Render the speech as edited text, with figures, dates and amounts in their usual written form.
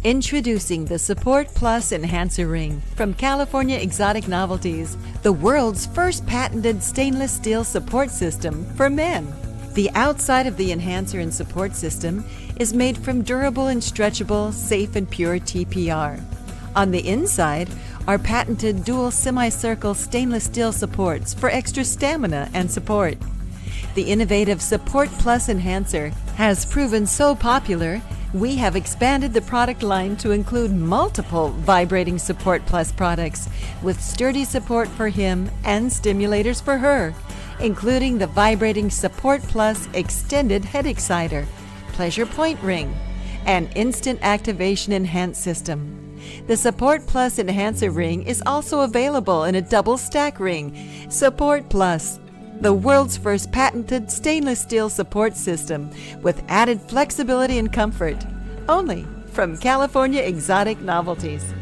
Introducing the Support Plus Enhancer Ring from California Exotic Novelties, the world's first patented stainless steel support system for men. The outside of the enhancer and support system is made from durable and stretchable, safe and pure TPR. On the inside are patented dual semicircle stainless steel supports for extra stamina and support. The innovative Support Plus Enhancer has proven so popular, we have expanded the product line to include multiple vibrating Support Plus products with sturdy support for him and stimulators for her, including the vibrating Support Plus Extended Head Exciter, Pleasure Point Ring, and Instant Activation Enhance System. The Support Plus Enhancer Ring is also available in a double stack ring, Support Plus, the world's first patented stainless steel support system with added flexibility and comfort, only from California Exotic Novelties.